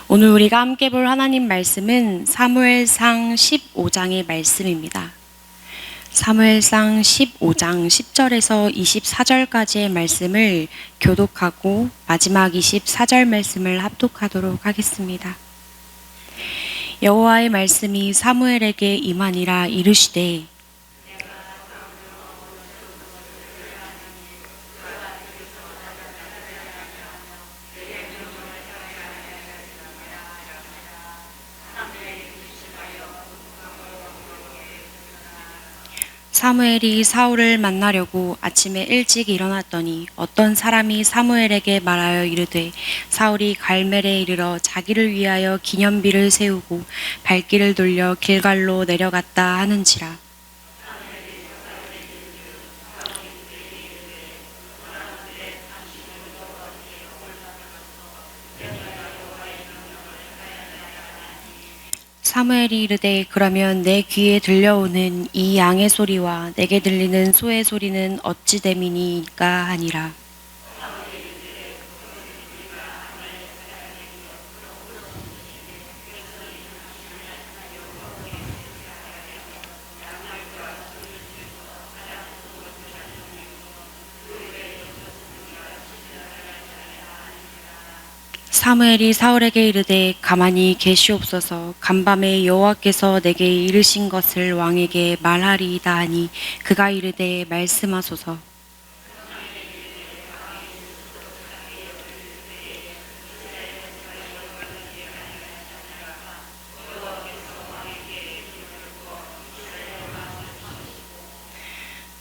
오늘 우리가 함께 볼 하나님 말씀은 사무엘상 15장의 말씀입니다. 사무엘상 15장 10절에서 24절까지의 말씀을 교독하고 마지막 24절 말씀을 합독하도록 하겠습니다. 여호와의 말씀이 사무엘에게 임하니라 이르시되 사무엘이 사울을 만나려고 아침에 일찍 일어났더니 어떤 사람이 사무엘에게 말하여 이르되 사울이 갈멜에 이르러 자기를 위하여 기념비를 세우고 발길을 돌려 길갈로 내려갔다 하는지라. 사무엘이 이르되 그러면 내 귀에 들려오는 이 양의 소리와 내게 들리는 소의 소리는 어찌 됨이니까 하니라. 사무엘이 사울에게 이르되 가만히 계시옵소서. 간밤에 여호와께서 내게 이르신 것을 왕에게 말하리이다 하니 그가 이르되 말씀하소서.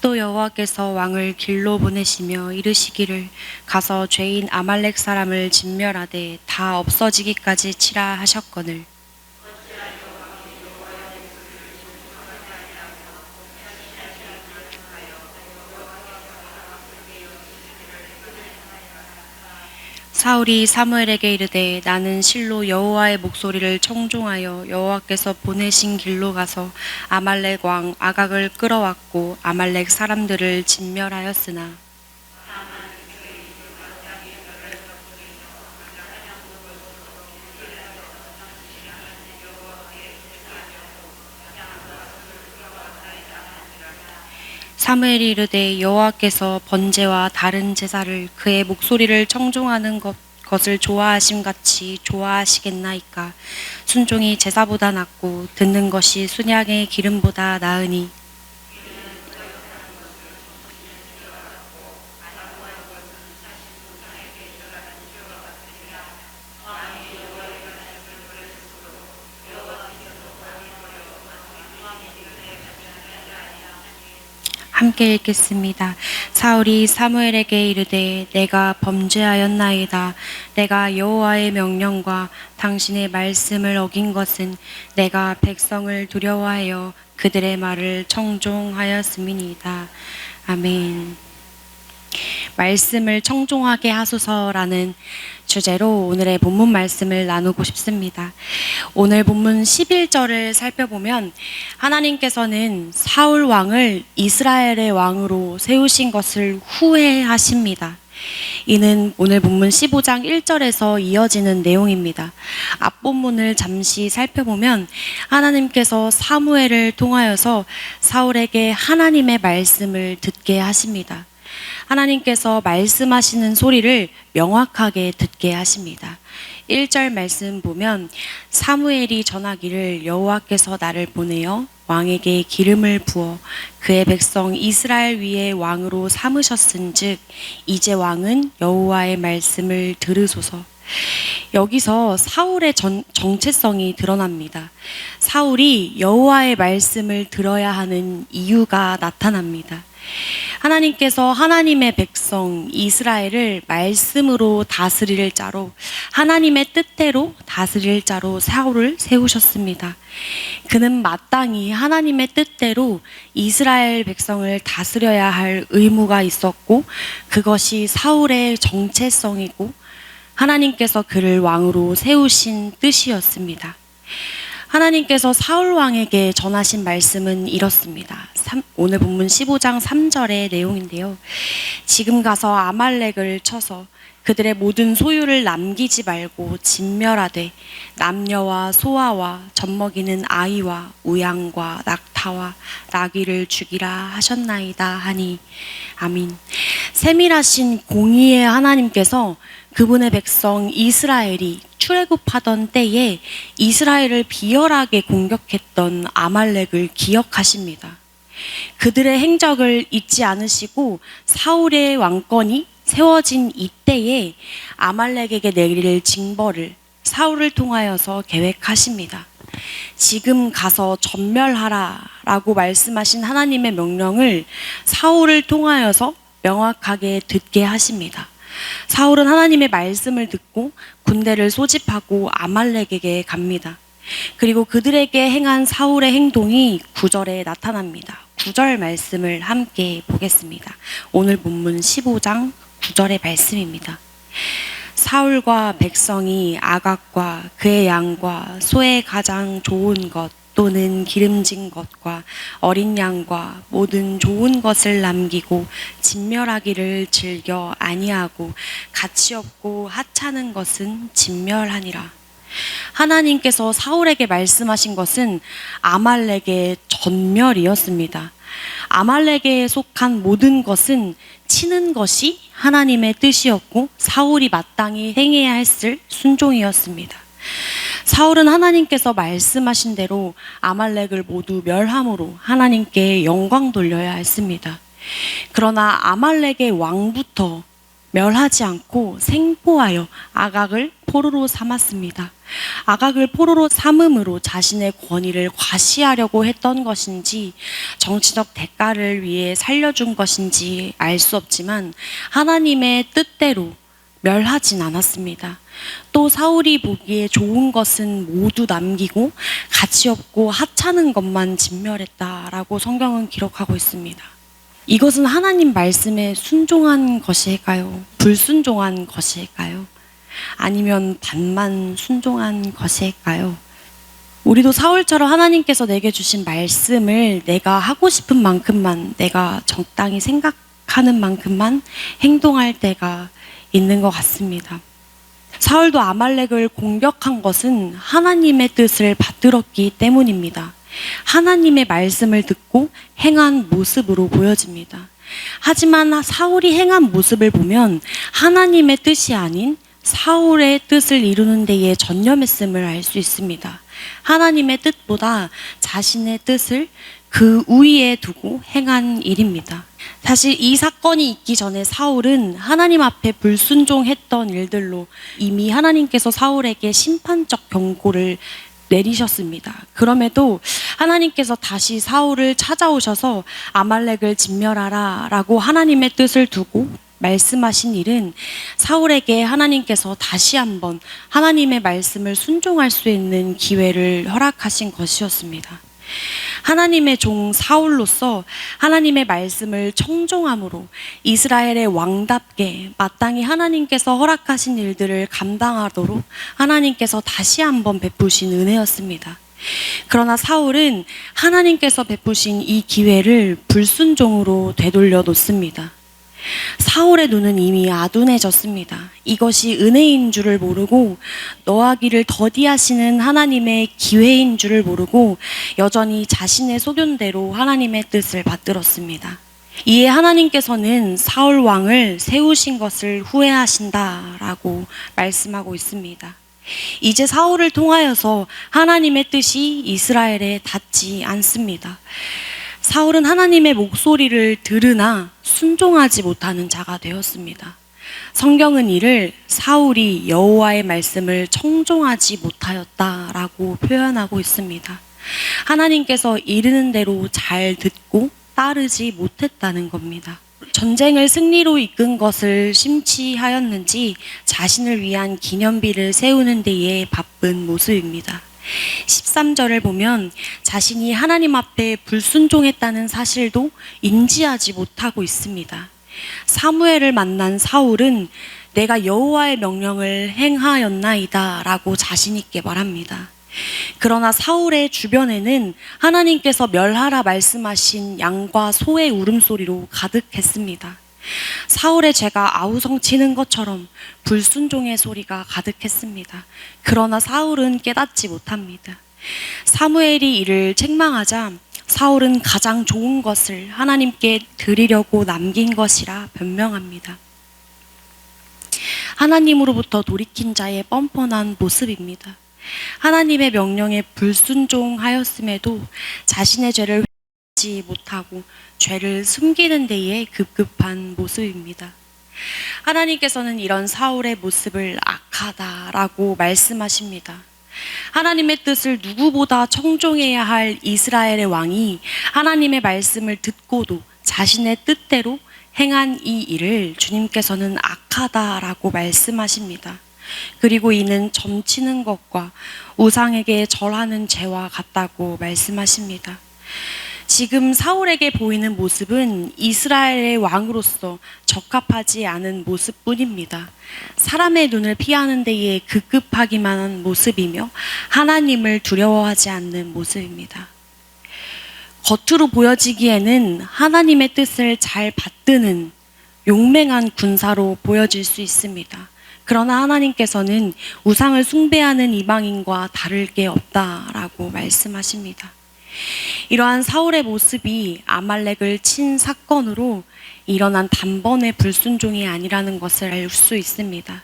또 여호와께서 왕을 길로 보내시며 이르시기를 가서 죄인 아말렉 사람을 진멸하되 다 없어지기까지 치라 하셨거늘. 사울이 사무엘에게 이르되 나는 실로 여호와의 목소리를 청종하여 여호와께서 보내신 길로 가서 아말렉 왕 아각을 끌어왔고 아말렉 사람들을 진멸하였으나 사무엘이 이르되 여호와께서 번제와 다른 제사를 그의 목소리를 청종하는 것을 좋아하심 같이 좋아하시겠나이까. 순종이 제사보다 낫고 듣는 것이 순양의 기름보다 나으니 함께 읽겠습니다. 사울이 사무엘에게 이르되 내가 범죄하였나이다. 내가 여호와의 명령과 당신의 말씀을 어긴 것은 내가 백성을 두려워하여 그들의 말을 청종하였음이니이다. 아멘. 말씀을 청종하게 하소서라는 주제로 오늘의 본문 말씀을 나누고 싶습니다. 오늘 본문 11절을 살펴보면 하나님께서는 사울 왕을 이스라엘의 왕으로 세우신 것을 후회하십니다. 이는 오늘 본문 15장 1절에서 이어지는 내용입니다. 앞본문을 잠시 살펴보면 하나님께서 사무엘을 통하여서 사울에게 하나님의 말씀을 듣게 하십니다. 하나님께서 말씀하시는 소리를 명확하게 듣게 하십니다. 1절 말씀 보면 사무엘이 전하기를 여호와께서 나를 보내어 왕에게 기름을 부어 그의 백성 이스라엘 위에 왕으로 삼으셨은즉 이제 왕은 여호와의 말씀을 들으소서. 여기서 사울의 정체성이 드러납니다. 사울이 여호와의 말씀을 들어야 하는 이유가 나타납니다. 하나님께서 하나님의 백성 이스라엘을 말씀으로 다스릴 자로 하나님의 뜻대로 다스릴 자로 사울을 세우셨습니다. 그는 마땅히 하나님의 뜻대로 이스라엘 백성을 다스려야 할 의무가 있었고 그것이 사울의 정체성이고 하나님께서 그를 왕으로 세우신 뜻이었습니다. 하나님께서 사울 왕에게 전하신 말씀은 이렇습니다. 오늘 본문 15장 3절의 내용인데요. 지금 가서 아말렉을 쳐서 그들의 모든 소유를 남기지 말고 진멸하되 남녀와 소아와 젖먹이는 아이와 우양과 낙타와 나귀를 죽이라 하셨나이다 하니 아민. 세밀하신 공의의 하나님께서 그분의 백성 이스라엘이 출애굽하던 때에 이스라엘을 비열하게 공격했던 아말렉을 기억하십니다. 그들의 행적을 잊지 않으시고 사울의 왕권이 세워진 이때에 아말렉에게 내릴 징벌을 사울을 통하여서 계획하십니다. 지금 가서 전멸하라 라고 말씀하신 하나님의 명령을 사울을 통하여서 명확하게 듣게 하십니다. 사울은 하나님의 말씀을 듣고 군대를 소집하고 아말렉에게 갑니다. 그리고 그들에게 행한 사울의 행동이 9절에 나타납니다. 9절 말씀을 함께 보겠습니다. 오늘 본문 15장 9절의 말씀입니다. 사울과 백성이 아각과 그의 양과 소의 가장 좋은 것 또는 기름진 것과 어린 양과 모든 좋은 것을 남기고 진멸하기를 즐겨 아니하고 가치 없고 하찮은 것은 진멸하니라. 하나님께서 사울에게 말씀하신 것은 아말렉의 전멸이었습니다. 아말렉에 속한 모든 것은 치는 것이 하나님의 뜻이었고 사울이 마땅히 행해야 했을 순종이었습니다. 사울은 하나님께서 말씀하신 대로 아말렉을 모두 멸함으로 하나님께 영광 돌려야 했습니다. 그러나 아말렉의 왕부터 멸하지 않고 생포하여 아각을 포로로 삼았습니다. 아각을 포로로 삼음으로 자신의 권위를 과시하려고 했던 것인지 정치적 대가를 위해 살려준 것인지 알 수 없지만 하나님의 뜻대로 멸하진 않았습니다. 또 사울이 보기에 좋은 것은 모두 남기고 가치 없고 하찮은 것만 진멸했다라고 성경은 기록하고 있습니다. 이것은 하나님 말씀에 순종한 것일까요? 불순종한 것일까요? 아니면 반만 순종한 것일까요? 우리도 사울처럼 하나님께서 내게 주신 말씀을 내가 하고 싶은 만큼만, 내가 적당히 생각하는 만큼만 행동할 때가 있는 것 같습니다. 사울도 아말렉을 공격한 것은 하나님의 뜻을 받들었기 때문입니다. 하나님의 말씀을 듣고 행한 모습으로 보여집니다. 하지만 사울이 행한 모습을 보면 하나님의 뜻이 아닌 사울의 뜻을 이루는 데에 전념했음을 알 수 있습니다. 하나님의 뜻보다 자신의 뜻을 그 우위에 두고 행한 일입니다. 사실 이 사건이 있기 전에 사울은 하나님 앞에 불순종했던 일들로 이미 하나님께서 사울에게 심판적 경고를 내리셨습니다. 그럼에도 하나님께서 다시 사울을 찾아오셔서 아말렉을 진멸하라 라고 하나님의 뜻을 두고 말씀하신 일은 사울에게 하나님께서 다시 한번 하나님의 말씀을 순종할 수 있는 기회를 허락하신 것이었습니다. 하나님의 종 사울로서 하나님의 말씀을 청종함으로 이스라엘의 왕답게 마땅히 하나님께서 허락하신 일들을 감당하도록 하나님께서 다시 한번 베푸신 은혜였습니다. 그러나 사울은 하나님께서 베푸신 이 기회를 불순종으로 되돌려 놓습니다. 사울의 눈은 이미 아둔해졌습니다. 이것이 은혜인 줄을 모르고 노하기를 더디하시는 하나님의 기회인 줄을 모르고 여전히 자신의 소견대로 하나님의 뜻을 받들었습니다. 이에 하나님께서는 사울 왕을 세우신 것을 후회하신다라고 말씀하고 있습니다. 이제 사울을 통하여서 하나님의 뜻이 이스라엘에 닿지 않습니다. 사울은 하나님의 목소리를 들으나 순종하지 못하는 자가 되었습니다. 성경은 이를 사울이 여호와의 말씀을 청종하지 못하였다라고 표현하고 있습니다. 하나님께서 이르는 대로 잘 듣고 따르지 못했다는 겁니다. 전쟁을 승리로 이끈 것을 심취하였는지 자신을 위한 기념비를 세우는 데에 바쁜 모습입니다. 13절을 보면 자신이 하나님 앞에 불순종했다는 사실도 인지하지 못하고 있습니다. 사무엘을 만난 사울은 내가 여호와의 명령을 행하였나이다 라고 자신 있게 말합니다. 그러나 사울의 주변에는 하나님께서 멸하라 말씀하신 양과 소의 울음소리로 가득했습니다. 사울의 죄가 아우성치는 것처럼 불순종의 소리가 가득했습니다. 그러나 사울은 깨닫지 못합니다. 사무엘이 이를 책망하자 사울은 가장 좋은 것을 하나님께 드리려고 남긴 것이라 변명합니다. 하나님으로부터 돌이킨 자의 뻔뻔한 모습입니다. 하나님의 명령에 불순종하였음에도 자신의 죄를 회개하지 못하고 죄를 숨기는 데에 급급한 모습입니다. 하나님께서는 이런 사울의 모습을 악하다라고 말씀하십니다. 하나님의 뜻을 누구보다 청종해야 할 이스라엘의 왕이 하나님의 말씀을 듣고도 자신의 뜻대로 행한 이 일을 주님께서는 악하다라고 말씀하십니다. 그리고 이는 점치는 것과 우상에게 절하는 죄와 같다고 말씀하십니다. 지금 사울에게 보이는 모습은 이스라엘의 왕으로서 적합하지 않은 모습뿐입니다. 사람의 눈을 피하는 데에 급급하기만 한 모습이며 하나님을 두려워하지 않는 모습입니다. 겉으로 보여지기에는 하나님의 뜻을 잘 받드는 용맹한 군사로 보여질 수 있습니다. 그러나 하나님께서는 우상을 숭배하는 이방인과 다를 게 없다라고 말씀하십니다. 이러한 사울의 모습이 아말렉을 친 사건으로 일어난 단번의 불순종이 아니라는 것을 알 수 있습니다.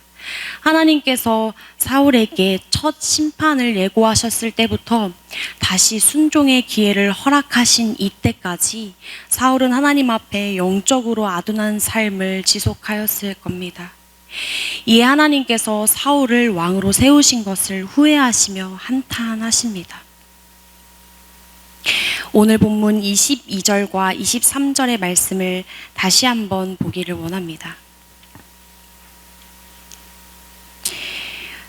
하나님께서 사울에게 첫 심판을 예고하셨을 때부터 다시 순종의 기회를 허락하신 이때까지 사울은 하나님 앞에 영적으로 아둔한 삶을 지속하였을 겁니다. 이에 하나님께서 사울을 왕으로 세우신 것을 후회하시며 한탄하십니다. 오늘 본문 22절과 23절의 말씀을 다시 한번 보기를 원합니다.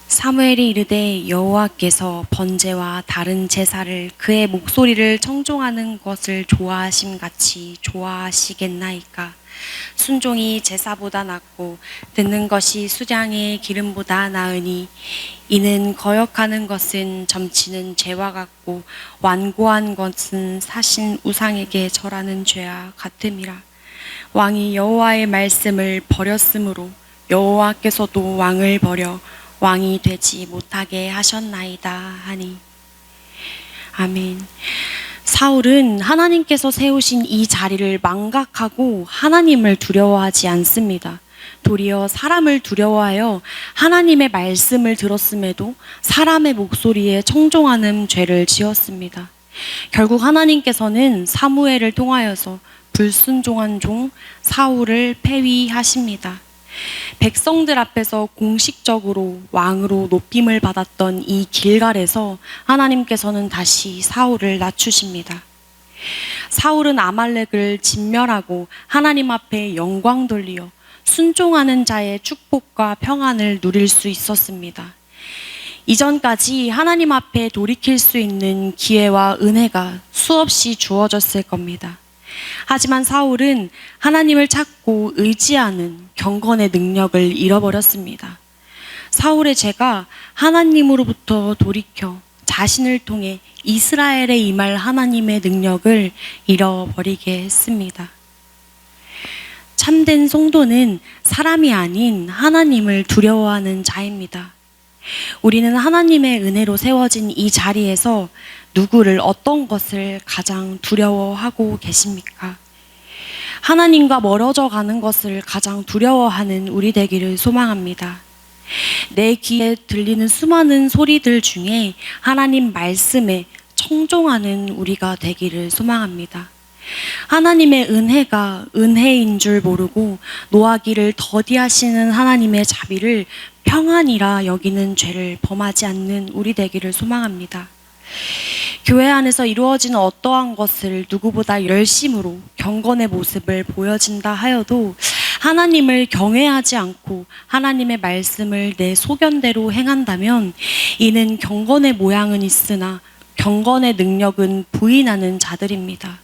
사무엘이 이르되 여호와께서 번제와 다른 제사를 그의 목소리를 청종하는 것을 좋아하심 같이 좋아하시겠나이까. 순종이 제사보다 낫고 듣는 것이 수량의 기름보다 나으니 이는 거역하는 것은 점치는 죄와 같고 완고한 것은 사신 우상에게 절하는 죄와 같음이라. 왕이 여호와의 말씀을 버렸으므로 여호와께서도 왕을 버려 왕이 되지 못하게 하셨나이다 하니. 아멘. 사울은 하나님께서 세우신 이 자리를 망각하고 하나님을 두려워하지 않습니다. 도리어 사람을 두려워하여 하나님의 말씀을 들었음에도 사람의 목소리에 청종하는 죄를 지었습니다. 결국 하나님께서는 사무엘을 통하여서 불순종한 종 사울을 폐위하십니다. 백성들 앞에서 공식적으로 왕으로 높임을 받았던 이 길갈에서 하나님께서는 다시 사울을 낮추십니다. 사울은 아말렉을 진멸하고 하나님 앞에 영광 돌리어 순종하는 자의 축복과 평안을 누릴 수 있었습니다. 이전까지 하나님 앞에 돌이킬 수 있는 기회와 은혜가 수없이 주어졌을 겁니다. 하지만 사울은 하나님을 찾고 의지하는 경건의 능력을 잃어버렸습니다. 사울의 죄가 하나님으로부터 돌이켜 자신을 통해 이스라엘에 임할 하나님의 능력을 잃어버리게 했습니다. 참된 성도는 사람이 아닌 하나님을 두려워하는 자입니다. 우리는 하나님의 은혜로 세워진 이 자리에서 누구를 어떤 것을 가장 두려워하고 계십니까? 하나님과 멀어져 가는 것을 가장 두려워하는 우리 되기를 소망합니다. 내 귀에 들리는 수많은 소리들 중에 하나님 말씀에 청종하는 우리가 되기를 소망합니다. 하나님의 은혜가 은혜인 줄 모르고 노하기를 더디하시는 하나님의 자비를 평안이라 여기는 죄를 범하지 않는 우리 되기를 소망합니다. 교회 안에서 이루어지는 어떠한 것을 누구보다 열심으로 경건의 모습을 보여진다 하여도 하나님을 경외하지 않고 하나님의 말씀을 내 소견대로 행한다면 이는 경건의 모양은 있으나 경건의 능력은 부인하는 자들입니다.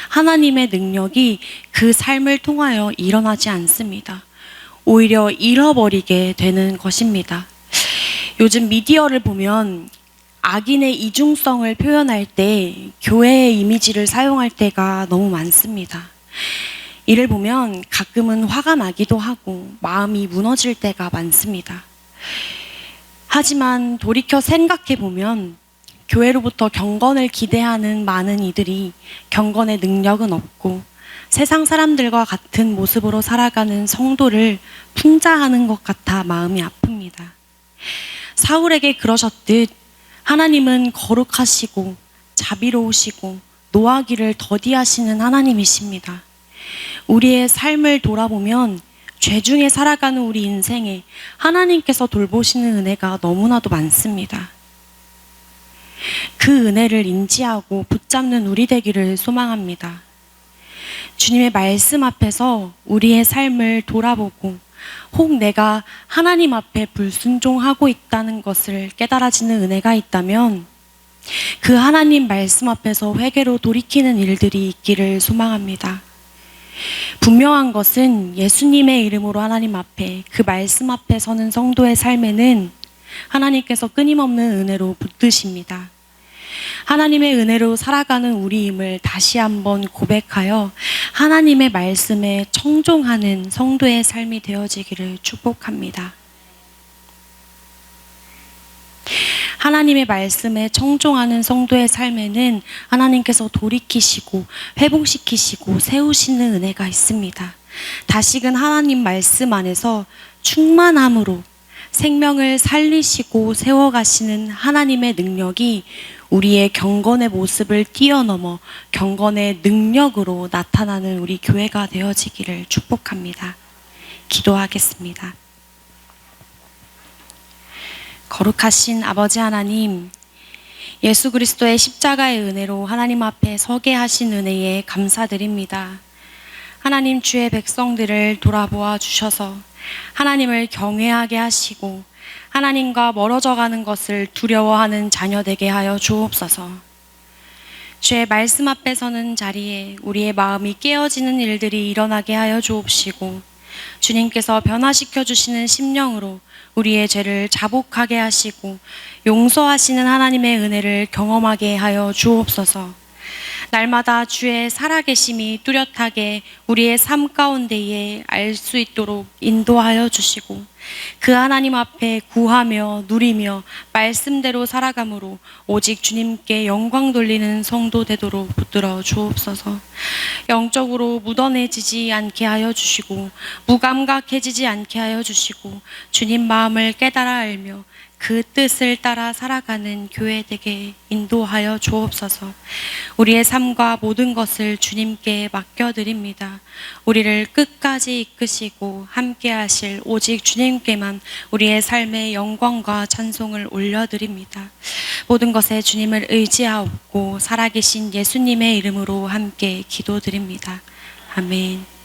하나님의 능력이 그 삶을 통하여 일어나지 않습니다. 오히려 잃어버리게 되는 것입니다. 요즘 미디어를 보면 악인의 이중성을 표현할 때 교회의 이미지를 사용할 때가 너무 많습니다. 이를 보면 가끔은 화가 나기도 하고 마음이 무너질 때가 많습니다. 하지만 돌이켜 생각해 보면 교회로부터 경건을 기대하는 많은 이들이 경건의 능력은 없고 세상 사람들과 같은 모습으로 살아가는 성도를 풍자하는 것 같아 마음이 아픕니다. 사울에게 그러셨듯 하나님은 거룩하시고 자비로우시고 노하기를 더디하시는 하나님이십니다. 우리의 삶을 돌아보면 죄 중에 살아가는 우리 인생에 하나님께서 돌보시는 은혜가 너무나도 많습니다. 그 은혜를 인지하고 붙잡는 우리 되기를 소망합니다. 주님의 말씀 앞에서 우리의 삶을 돌아보고 혹 내가 하나님 앞에 불순종하고 있다는 것을 깨달아지는 은혜가 있다면 그 하나님 말씀 앞에서 회개로 돌이키는 일들이 있기를 소망합니다. 분명한 것은 예수님의 이름으로 하나님 앞에 그 말씀 앞에 서는 성도의 삶에는 하나님께서 끊임없는 은혜로 붙드십니다. 하나님의 은혜로 살아가는 우리임을 다시 한번 고백하여 하나님의 말씀에 청종하는 성도의 삶이 되어지기를 축복합니다. 하나님의 말씀에 청종하는 성도의 삶에는 하나님께서 돌이키시고 회복시키시고 세우시는 은혜가 있습니다. 다시금 하나님 말씀 안에서 충만함으로 생명을 살리시고 세워가시는 하나님의 능력이 우리의 경건의 모습을 뛰어넘어 경건의 능력으로 나타나는 우리 교회가 되어지기를 축복합니다. 기도하겠습니다. 거룩하신 아버지 하나님, 예수 그리스도의 십자가의 은혜로 하나님 앞에 서게 하신 은혜에 감사드립니다. 하나님, 주의 백성들을 돌아보아 주셔서 하나님을 경외하게 하시고 하나님과 멀어져 가는 것을 두려워하는 자녀 되게 하여 주옵소서. 주의 말씀 앞에 서는 자리에 우리의 마음이 깨어지는 일들이 일어나게 하여 주옵시고 주님께서 변화시켜 주시는 심령으로 우리의 죄를 자복하게 하시고 용서하시는 하나님의 은혜를 경험하게 하여 주옵소서. 날마다 주의 살아계심이 뚜렷하게 우리의 삶 가운데에 알 수 있도록 인도하여 주시고 그 하나님 앞에 구하며 누리며 말씀대로 살아감으로 오직 주님께 영광 돌리는 성도 되도록 붙들어 주옵소서. 영적으로 묻어내지지 않게 하여 주시고 무감각해지지 않게 하여 주시고 주님 마음을 깨달아 알며 그 뜻을 따라 살아가는 교회 되게 인도하여 주옵소서. 우리의 삶과 모든 것을 주님께 맡겨드립니다. 우리를 끝까지 이끄시고 함께 하실 오직 주님께만 우리의 삶의 영광과 찬송을 올려드립니다. 모든 것에 주님을 의지하옵고 살아계신 예수님의 이름으로 함께 기도드립니다. 아멘.